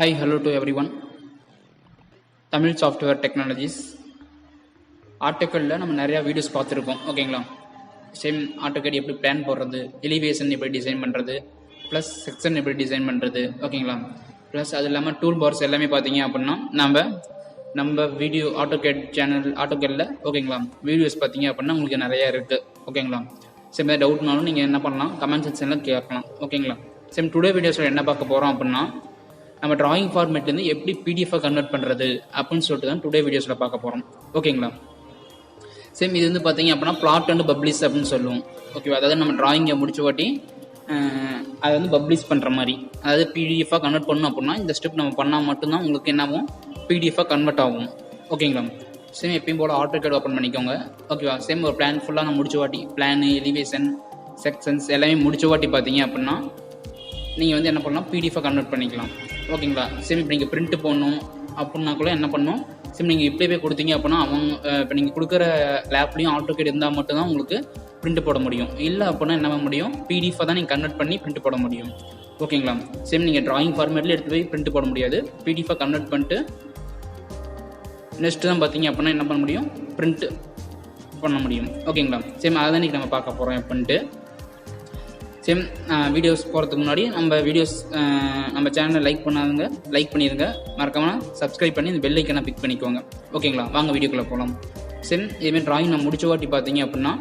Hi, hello to everyone. Tamil Software Technologies. ஆர்டிக்கலில் நம்ம நிறையா videos பார்த்துருக்கோம், ஓகேங்களா. சேம் ஆட்டோகேட் எப்படி பிளான் போடுறது, எலிவேஷன் எப்படி டிசைன் பண்ணுறது, ப்ளஸ் செக்ஷன் எப்படி டிசைன் பண்ணுறது, ஓகேங்களா. ப்ளஸ் அது இல்லாமல் டூல் பார்ஸ் எல்லாமே பார்த்தீங்க அப்படின்னா நம்ம வீடியோ ஆட்டோகேட் சேனல் ஆட்டோகேட்டில், ஓகேங்களா, வீடியோஸ் பார்த்தீங்க அப்படின்னா உங்களுக்கு நிறையா இருக்குது, ஓகேங்களா. சேம் ஏதாவது டவுட்னாலும் நீங்கள் என்ன பண்ணலாம், கமெண்ட் செக்ஷனில் கேட்கலாம், ஓகேங்களா. சேம் டுடே வீடியோஸில் என்ன பார்க்க போகிறோம் அப்படின்னா, நம்ம டிராயிங் ஃபார்மேட்லேருந்து எப்படி பிடிஎஃபாக கன்வெர்ட் பண்ணுறது அப்படின்னு சொல்லிட்டு தான் டுடே வீடியோஸில் பார்க்க போகிறோம், ஓகேங்களா. சேம் இது வந்து பார்த்தீங்க அப்படின்னா பிளாட் அண்ட் பப்ளிஷ் அப்படின்னு சொல்லுவோம், ஓகேவா. அதாவது நம்ம டிராயிங்கை முடிச்ச வாட்டி அதை வந்து பப்ளிஷ் பண்ணுற மாதிரி, அதாவது பிடிஎஃபாக கன்வெர்ட் பண்ணணும் அப்படின்னா இந்த ஸ்டெப் நம்ம பண்ணால் மட்டும்தான் உங்களுக்கு என்ன ஆகும், பிடிஎஃபாக கன்வெர்ட் ஆகும், ஓகேங்களா. சேம் எப்பயும் போல் ஆட்டோகேட் ஓப்பன் பண்ணிக்கோங்க, ஓகேவா. சேம் ஒரு பிளான் ஃபுல்லாக நம்ம முடிச்ச வாட்டி பிளானு, எலிவேஷன், செக்ஷன்ஸ் எல்லாமே முடிச்ச வாட்டி பார்த்தீங்க அப்படின்னா நீங்கள் வந்து என்ன பண்ணலாம், பிடிஎஃபாக கன்வெர்ட் பண்ணிக்கலாம், ஓகேங்களா. சேம் இப்போ நீங்கள் பிரிண்ட் போடணும் அப்படின்னா கூட என்ன பண்ணணும், சேம் நீங்கள் இப்படியே கொடுத்தீங்க அப்படின்னா இப்போ நீங்கள் கொடுக்குற லேப்லேயும் ஆட்டோகேட் இருந்தால் மட்டும்தான் உங்களுக்கு பிரிண்ட் போட முடியும். இல்லை அப்படின்னா என்ன பண்ண முடியும், பிடிஎஃபாக தான் நீங்கள் கன்வெர்ட் பண்ணி பிரிண்ட் போட முடியும், ஓகேங்களா. சேம் நீங்கள் டிராயிங் ஃபார்மேட்டில் எடுத்து போய் பிரிண்ட் போட முடியாது, பிடிஎஃபாக கன்வெர்ட் பண்ணிட்டு நெக்ஸ்ட்டு தான் பார்த்தீங்க அப்படின்னா என்ன பண்ண முடியும், பிரிண்ட் பண்ண முடியும், ஓகேங்களா. சேம் அதை தான் இன்றைக்கி நம்ம பார்க்க போகிறோம் எப்படின்ட்டு. சேம் வீடியோஸ் போகிறதுக்கு முன்னாடி நம்ம சேனலை லைக் பண்ணாதுங்க, லைக் பண்ணிடுங்க, மறக்காமல் சப்ஸ்கிரைப் பண்ணி இந்த பெல் ஐக்கனை பிக் பண்ணிக்கோங்க, ஓகேங்களா. வாங்க வீடியோக்குள்ளே போகலாம். சேம் இதுமாதிரி டிராயிங் நான் முடிச்ச வாட்டி பார்த்தீங்க அப்படின்னா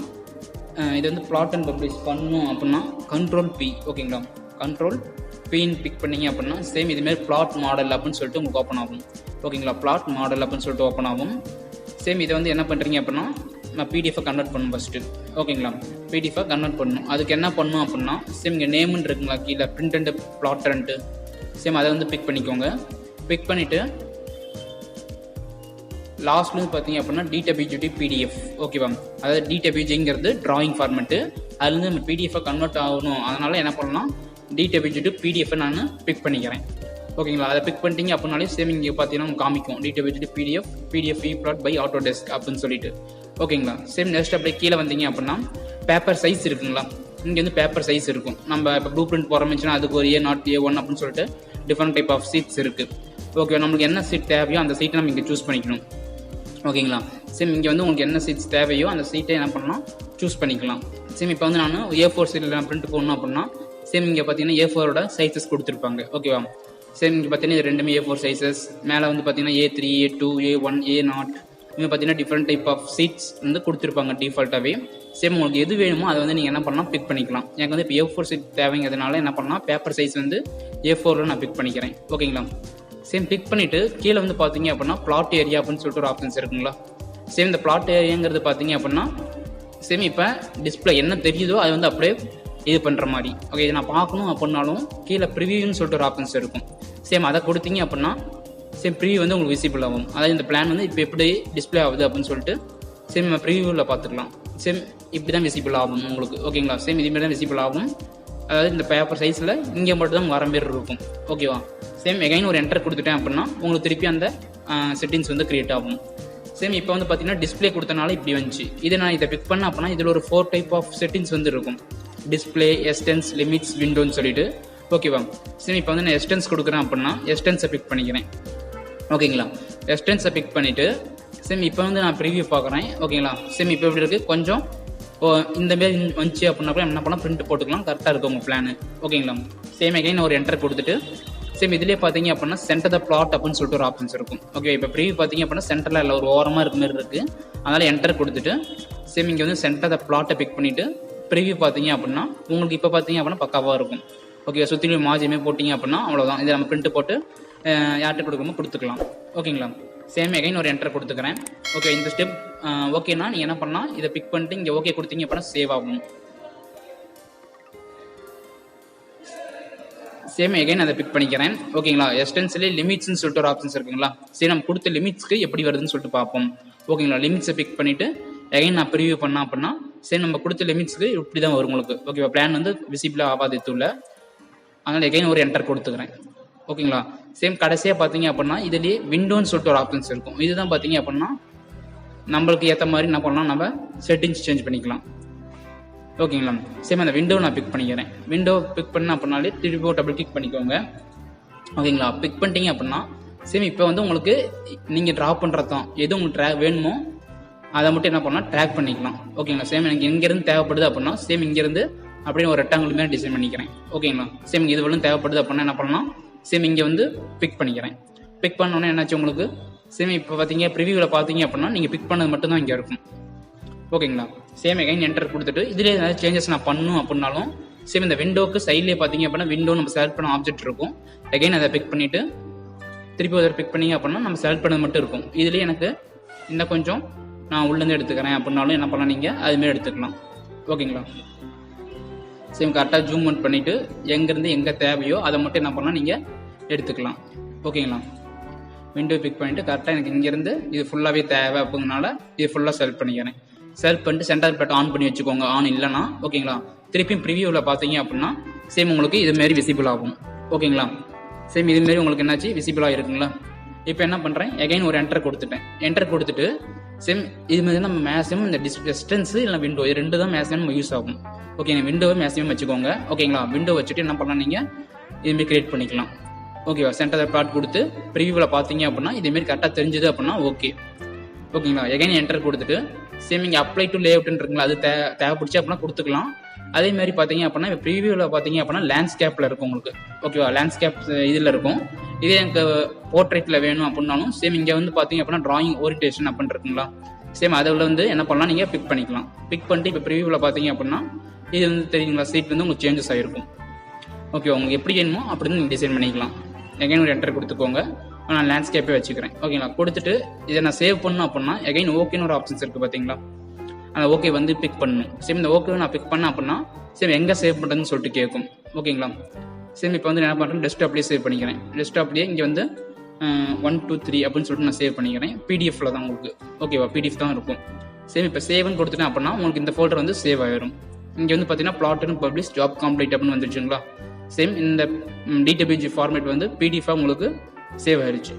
இது வந்து பிளாட் அண்ட் பப்ளிஷ் பண்ணணும் அப்படின்னா ctrl+P, ஓகேங்களா. ctrl+Pன்னு பிக் பண்ணிங்க அப்படின்னா சேம் இதுமாரி பிளாட் மாடல் அப்படின்னு சொல்லிட்டு உங்களுக்கு ஓப்பன் ஆகும், ஓகேங்களா. பிளாட் மாடல் அப்படின்னு சொல்லிட்டு ஓப்பன் ஆகும். சேம் இதை வந்து என்ன பண்ணுறீங்க அப்படின்னா நான் பிடிஎஃபாக கன்வெர்ட் பண்ணணும் ஃபஸ்ட்டு, ஓகேங்களா. பிடிஎஃபாக கன்வெர்ட் பண்ணணும். அதுக்கு என்ன பண்ணணும் அப்படின்னா சேம் இங்கே நேமுன்னு இருக்குங்களா கீழே, பிரிண்ட் அண்ட் பிளாட்டன்ட்டு, சேம் அதை வந்து பிக் பண்ணிக்கோங்க. பிக் பண்ணிவிட்டு லாஸ்ட்லேருந்து பார்த்தீங்க அப்படின்னா DWG PDF, ஓகேவா. அதாவது DWGங்கிறது டிராயிங் ஃபார்மெட்டு, அதுலேருந்து நம்ம பிடிஎஃபாக கன்வெர்ட் ஆகணும். அதனால் என்ன பண்ணலாம், DWG PDF நான் பிக் பண்ணிக்கிறேன், ஓகேங்களா. அதை பிக் பண்ணிட்டீங்க அப்படின்னாலே சேம் இங்கே பார்த்தீங்கன்னா காமிக்கும் DWG PDF ePlot by Autodesk அப்படின்னு சொல்லிட்டு, ஓகேங்களா. சேம் நெக்ஸ்ட் அப்படியே கீழே வந்தீங்க அப்படின்னா பேப்பர் சைஸ் இருக்குங்களா, இங்கே வந்து பேப்பர் சைஸ் இருக்கும். நம்ம இப்போ ப்ளூ பிரிண்ட் போகிறோம்னுச்சுன்னா அதுக்கு ஒரு A0, A1 அப்படின்னு சொல்லிட்டு டிஃப்ரெண்ட் டைப் ஆஃப் சீட்ஸ் இருக்குது, ஓகே. நம்மளுக்கு என்ன சீட் தேவையோ அந்த சீட்டை நம்ம இங்கே சூஸ் பண்ணிக்கணும், ஓகேங்களா. சேம் இங்கே வந்து உங்களுக்கு என்ன சீட்ஸ் தேவையோ அந்த சீட்டை என்ன பண்ணலாம், சூஸ் பண்ணிக்கலாம். சேம் இப்போ வந்து நான் A4 சீட்டில் நான் பிரிண்ட் போடணும் அப்படின்னா சேம் இங்கே பார்த்தீங்கன்னா A4ஓட சைஸஸ் கொடுத்துருப்பாங்க, ஓகேவா. சேம் இங்கே பார்த்தீங்கன்னா இது ரெண்டுமே A4 சைஸஸ். மேலே வந்து பார்த்தீங்கன்னா A3, A2, A1, A0 இங்கே பார்த்தீங்கன்னா டிஃப்ரெண்ட் டைப் ஆஃப் சீட்ஸ் வந்து கொடுத்துருப்பாங்க டிஃபால்ட்டாகவே. சேம் உங்களுக்கு எது வேணுமோ அதை வந்து நீங்கள் என்ன பண்ணலாம், பிக் பண்ணிக்கலாம். எனக்கு வந்து இப்போ A4 சீட் தேவைங்கிறதுனால என்ன பண்ணலாம், பேப்பர் சைஸ் வந்து A4ல நான் பிக் பண்ணிக்கிறேன், ஓகேங்களா. சேம் பிக் பண்ணிவிட்டு கீழே வந்து பார்த்தீங்க அப்படின்னா பிளாட் ஏரியா அப்படின்னு சொல்லிட்டு ஒரு ஆப்ஷன்ஸ் இருக்குங்களா. சேம் இந்த பிளாட் ஏரியாங்கிறது பார்த்தீங்க அப்படின்னா சேம் இப்போ டிஸ்பிளே என்ன தெரியுதோ அது வந்து அப்படியே இது பண்ணுற மாதிரி, ஓகே. இது நான் பார்க்கணும் அப்படின்னாலும் கீழே ப்ரிவியூன்னு சொல்லிட்டு ஒரு ஆப்ஷன்ஸ் இருக்கும். சேம் அதை கொடுத்தீங்க அப்படின்னா சேம் ப்ரிவியூ வந்து உங்களுக்கு விசிபிள் ஆகும். அதாவது இந்த பிளான் வந்து இப்போ எப்படி டிஸ்பிளே ஆகுது அப்படின்னு சொல்லிட்டு சேம் நம்ம ப்ரிவியூவில் பார்த்துக்கலாம். சேம் இப்படி தான் விசிபிள் ஆகும் உங்களுக்கு, ஓகேங்களா. சேம் இதுமாரி தான் விசிபிள் ஆகும். அதாவது இந்த பேப்பர் சைஸில் இங்கே மட்டும் தான் வர மாரி இருக்கும், ஓகேவா. சேம் எகைன் ஒரு என்டர் கொடுத்துட்டேன் அப்படின்னா உங்களுக்கு திருப்பி அந்த செட்டிங்ஸ் வந்து கிரியேட் ஆகும். சேம் இப்போ வந்து பார்த்தீங்கன்னா டிஸ்பிளே கொடுத்தனால இப்படி வந்துச்சு. இதை நான் இதை பிக் பண்ணேன் அப்படின்னா இதில் ஒரு 4 டைப் ஆஃப் செட்டிங்ஸ் வந்து இருக்கும், டிஸ்பிளே, எஸ்டென்ஸ், லிமிட்ஸ், விண்டோன்னு சொல்லிட்டு, ஓகேவா. சேம் இப்போ வந்து நான் எஸ்டென்ஸ் கொடுக்குறேன் அப்படின்னா எஸ்டென்ஸை பிக் பண்ணிக்கிறேன், ஓகேங்களா. எஸ்டென்ஸை பிக் பண்ணிவிட்டு சேம் இப்போ வந்து நான் ப்ரிவியூ பார்க்குறேன், ஓகேங்களா. சேம் இப்போ எப்படி இருக்குது, கொஞ்சம் இந்தமாரி வந்துச்சு அப்படின்னா கூட என்ன பண்ணால் பிரிண்ட் போட்டுக்கலாம், கரெக்டாக இருக்கும் உங்கள் பிளானு, ஓகேங்களா. சேம் எகைன் ஒரு என்டர் கொடுத்துட்டு சேம் இதிலே பார்த்தீங்க அப்படின்னா சென்டர் த பிளாட் அப்படின்னு சொல்லிட்டு ஒரு ஆப்ஷன்ஸ் இருக்கும், ஓகே. இப்போ ப்ரிவியூ பார்த்தீங்க அப்படின்னா சென்டரில் இல்லை ஒரு ஓரமாக இருக்க மாதிரி இருக்குது, அதனால் என்டர் கொடுத்துட்டு சேம் இங்கே வந்து சென்டர் த பிளாட்டை பிக் பண்ணிவிட்டு ப்ரிவியூ பார்த்தீங்க அப்படின்னா உங்களுக்கு இப்போ பார்த்தீங்க அப்படின்னா பக்காவாக இருக்கும், ஓகே. சுற்றிலும் மாஜியுமே போட்டிங்க அப்படின்னா அவ்வளோதான். இதை நம்ம பிரிண்ட் போட்டு யார்கிட்ட கொடுக்கணுமோ கொடுத்துக்கலாம், ஓகேங்களா. சேம் எகைன் ஒரு என்டர் கொடுத்துக்கிறேன், ஓகே. இந்த ஸ்டெப் ஓகேனா நீங்கள் என்ன பண்ணால் இதை பிக் பண்ணிட்டு இங்கே ஓகே கொடுத்தீங்க அப்படின்னா சேவ் ஆகும். சேம் எகைன் அதை பிக் பண்ணிக்கிறேன், ஓகேங்களா. எஸ்டென்ஸ்லேயே லிமிட்ஸ்ன்னு சொல்லிட்டு ஒரு ஆப்ஷன்ஸ் இருக்குங்களா. சரி, நம்ம கொடுத்த லிமிட்ஸ்க்கு எப்படி வருதுன்னு சொல்லிட்டு பார்ப்போம், ஓகேங்களா. லிமிட்ஸை பிக் பண்ணிவிட்டு எகைன் நான் ப்ரிவியூ பண்ணேன் அப்படின்னா சரி நம்ம கொடுத்த லிமிட்ஸ்க்கு இப்படி தான் வரும் உங்களுக்கு, ஓகேவா. பிளான் வந்து விசிபிளாக ஆகாது இதுல, அதனால் எகைன் ஒரு என்டர் கொடுத்துக்கிறேன், ஓகேங்களா. சேம் கடைசியாக பார்த்தீங்க அப்படின்னா இதுலேயே விண்டோன்னு சொல்லிட்டு ஒரு ஆப்ஷன்ஸ் இருக்கும். இதுதான் பார்த்தீங்க அப்படின்னா நம்மளுக்கு ஏற்ற மாதிரி என்ன பண்ணலாம், நம்ம செட்டிங்ஸ் சேஞ்ச் பண்ணிக்கலாம், ஓகேங்களா. சேம் அந்த விண்டோ நான் பிக் பண்ணிக்கிறேன். விண்டோ பிக் பண்ண அப்படின்னாலே திருப்பி டபுள் கிளிக் பண்ணிக்கோங்க. ஓகேங்களா. பிக் பண்ணிட்டீங்க அப்படின்னா சேம் இப்போ வந்து உங்களுக்கு நீங்கள் ட்ரா பண்ணுறது தான் எது உங்களுக்கு வேணுமோ அதை மட்டும் என்ன பண்ணலாம் ட்ராக் பண்ணிக்கலாம். ஓகேங்களா. சேம் எனக்கு இங்கேருந்து தேவைப்படுது அப்படின்னா சேம் இங்கேருந்து அப்படியே ஒரு ரெக்டாங்கிள் மாதிரி டிசைன் பண்ணிக்கிறேன். ஓகேங்களா. சேம் இது வரையும் தேவைப்படுது அப்படின்னா என்ன பண்ணலாம் சேம் இங்கே வந்து பிக் பண்ணிக்கிறேன். பிக் பண்ணோன்னே என்னாச்சு உங்களுக்கு சேம் இப்போ பார்த்தீங்க ப்ரிவியூவில் பார்த்தீங்க அப்படின்னா நீங்கள் பிக் பண்ணது மட்டும் தான் இங்கே இருக்கும். ஓகேங்களா. சேம் எகைன் என்டர் கொடுத்துட்டு இதிலே ஏதாவது சேஞ்சஸ் நான் பண்ணணும் அப்படின்னாலும் சேம் இந்த விண்டோக்கு சைட்லேயே பார்த்தீங்க அப்படின்னா விண்டோ நம்ம செலக்ட் பண்ண ஆப்ஜெக்ட் இருக்கும். எகைன் அதை பிக் பண்ணிவிட்டு திருப்பி அதை பிக் பண்ணிங்க அப்படின்னா நம்ம செலக்ட் பண்ணது மட்டும் இருக்கும். இதுலேயே எனக்கு இன்னும் கொஞ்சம் நான் உள்ளேருந்து எடுத்துக்கிறேன் அப்படின்னாலும் என்ன பண்ணலாம் நீங்கள் அதுமாரி எடுத்துக்கலாம். ஓகேங்களா. சேம் கரெக்டாக ஜூம் அவுட் பண்ணிவிட்டு எங்கேருந்து எங்கே தேவையோ அதை மட்டும் என்ன பண்ணலாம் நீங்கள் எடுத்துக்கலாம். ஓகேங்களா. விண்டோ பிக் பண்ணிவிட்டு கரெக்டாக எனக்கு இங்கேருந்து இது ஃபுல்லாகவே தேவை அப்படிங்கனால இது ஃபுல்லாக செலக்ட் பண்ணிக்கிறேன். செலக்ட் பண்ணிட்டு சென்டர் பேட் ஆன் பண்ணி வச்சுக்கோங்க. ஆன் இல்லைனா ஓகேங்களா. திருப்பியும் ப்ரிவியூவில் பார்த்தீங்க அப்படின்னா சேம் உங்களுக்கு இதுமாரி விசிபிள் ஆகும். ஓகேங்களா. சேம் இதுமாரி உங்களுக்கு என்னாச்சு விசிபிளாக இருக்குங்களா. இப்போ என்ன பண்ணுறேன் எகைன் ஒரு என்டர் கொடுத்துட்டேன். என்டர் கொடுத்துட்டு சேம் இது மாதிரி நம்ம மேக்ஸிமம் இந்த டிஸ்டன்ஸு இல்லை விண்டோ இது ரெண்டு தான் மேக்ஸிமம் நம்ம யூஸ் ஆகும். ஓகேங்க. விண்டோவை மேக்ஸிமம் வச்சுக்கோங்க. ஓகேங்களா. விண்டோ வச்சுட்டு என்ன பண்ணலாம் நீங்கள் இதுமாரி கிரியேட் பண்ணிக்கலாம். ஓகேவா. சென்டர் பார்ட் கொடுத்து ப்ரிவியூவில் பார்த்தீங்க அப்படின்னா இதுமாரி கரெக்டாக தெரிஞ்சுது அப்படின்னா ஓகே. ஓகேங்களா. எகைன் என்டர் கொடுத்துட்டு சேம் இங்கே அப்ளை டு லேஅவுட்ன்றீங்களா அது தேவைப்படுச்சு அப்படின்னா கொடுத்துக்கலாம். அதே மாதிரி பார்த்தீங்க அப்படின்னா இப்போ ப்ரிவியூவில் பார்த்தீங்க அப்படின்னா லேண்ட்ஸ்கேப்பில் இருக்கும் உங்களுக்கு. ஓகேவா. லேண்ட்ஸ்கேப் இதில் இருக்கும். இதே எனக்கு போர்ட்ரேட்டில் வேணும் அப்படின்னாலும் சேம் இங்கே வந்து பார்த்தீங்க அப்படின்னா டிராயிங் ஓரியன்டேஷன் அப்படின்னு இருக்குங்களா. சேம் அதில் வந்து என்ன பண்ணலாம் நீங்கள் பிக் பண்ணிக்கலாம். பிக் பண்ணிட்டு இப்போ ப்ரிவியூவில் பார்த்தீங்க அப்படின்னா இது வந்து தெரியுங்களா சீட் வந்து உங்களுக்கு சேஞ்சஸ் ஆகிருக்கும். ஓகே. உங்களுக்கு எப்படி வேணுமோ அப்படி நீங்கள் டிசைன் பண்ணிக்கலாம். எகைன் ஒரு என்டர் கொடுத்துக்கோங்க. நான் லேண்ட்ஸ்கேப்பே வச்சுக்கிறேன். ஓகேங்களா. கொடுத்துட்டு இதை நான் சேவ் பண்ணணும் அப்படின்னா எகைன் ஓகேன்னு ஒரு ஆப்ஷன்ஸ் இருக்குது பார்த்தீங்களா. அந்த ஓகே வந்து பிக் பண்ணணும். சேம் இந்த ஓகே நான் பிக் பண்ணேன் அப்படின்னா சேம் எங்கே சேவ் பண்ணுறதுன்னு சொல்லிட்டு கேட்கும். ஓகேங்களா. சேம் இப்போ வந்து என்ன பண்ணுறேன் டெஸ்க்டாப்லேயே சேவ் பண்ணிக்கிறேன். டெஸ்க்டாப்லேயே இங்கே வந்து 1 2 3 அப்படின்னு சொல்லிட்டு நான் சேவ் பண்ணிக்கிறேன். பிடிஎஃப்ல தான் உங்களுக்கு. ஓகேவா. பிடிஎஃப் தான் இருக்கும். சேம் இப்போ சேவ்னு கொடுத்துட்டேன் அப்படின்னா உங்களுக்கு இந்த ஃபோல்டர் வந்து சேவ் ஆயிரும். இங்கே வந்து பார்த்தீங்கன்னா plot and publish job complete அப்படின்னு வந்துருச்சுங்களா. சேம் இந்த DWG ஃபார்மேட் வந்து பிடிஎஃபாக உங்களுக்கு சேவ் ஆயிடுச்சு.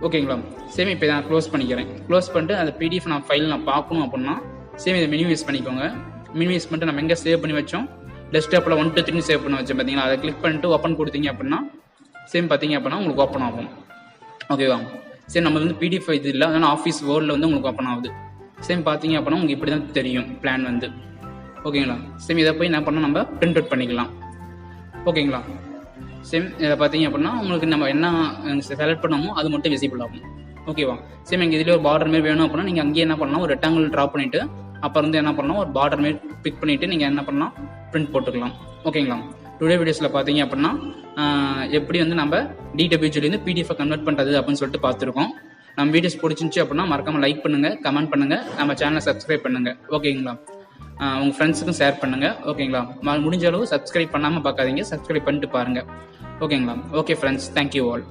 ஓகேங்களா. சேம் இப்போ நான் க்ளோஸ் பண்ணிக்கிறேன். க்ளோஸ் பண்ணிட்டு அந்த பிடிஎஃப் நான் ஃபைல் நான் பார்க்கணும் அப்படின்னா சேம் இதை மினிமைஸ் பண்ணிக்கோங்க. மினிமைஸ் பண்ணிட்டு நம்ம எங்கே சேவ் பண்ணி வச்சோம் டெஸ்க்டாப்பில் 1 2 3 சேவ் பண்ணி வச்சோம் பார்த்தீங்களா. அதை கிளிக் பண்ணிட்டு ஓப்பன் கொடுத்தீங்க அப்படின்னா சேம் பார்த்தீங்க அப்படின்னா உங்களுக்கு ஓப்பன் ஆகும். ஓகேவா. சரி நம்ம வந்து பிடிஎஃப் இது இல்லை அதனால் ஆஃபீஸ் வேர்டில் வந்து உங்களுக்கு ஓப்பன் ஆகுது. சேம் பார்த்தீங்க அப்படின்னா உங்களுக்கு இப்படி தான் தெரியும் பிளான் வந்து. ஓகேங்களா. சேம் இதை போய் என்ன பண்ணால் நம்ம பிரிண்ட் அவுட் பண்ணிக்கலாம். ஓகேங்களா. சேம் இதை பார்த்தீங்க அப்படின்னா உங்களுக்கு நம்ம என்ன செலக்ட் பண்ணமோ அது மட்டும் விசிபிள் ஆகும். ஓகேவா. சேம் எங்கள் இதில் ஒரு பார்டர் மாரி வேணும் அப்படின்னா நீங்கள் அங்கேயே என்ன பண்ணலாம் ஒரு ரெக்டாங்கிள் ட்ரா பண்ணிவிட்டு அப்புறம் வந்து என்ன பண்ணலாம் ஒரு பார்டர் மாரி பிக் பண்ணிவிட்டு நீங்கள் என்ன பண்ணலாம் பிரிண்ட் போட்டுக்கலாம். ஓகேங்களா. டுடே வீடியோஸில் பார்த்தீங்க அப்படின்னா எப்படி வந்து நம்ம DWGலேருந்து PDF கன்வெர்ட் பண்ணுறது அப்படின்னு சொல்லிட்டு பார்த்துருக்கோம். நம்ம வீடியோஸ் பிடிச்சிருந்துச்சி அப்படின்னா மறக்காமல் லைக் பண்ணுங்கள், கமெண்ட் பண்ணுங்கள், நம்ம சேனலை சப்ஸ்கிரைப் பண்ணுங்கள். ஓகேங்களா. உங்கள் ஃப்ரெண்ட்ஸுக்கும் ஷேர் பண்ணுங்கள். ஓகேங்களா. முடிஞ்ச அளவு சப்ஸ்கிரைப் பண்ணாமல் பார்க்காதீங்க, சப்ஸ்கிரைப் பண்ணிட்டு பாருங்கள். ஓகேங்களா. Okay friends, thank you all.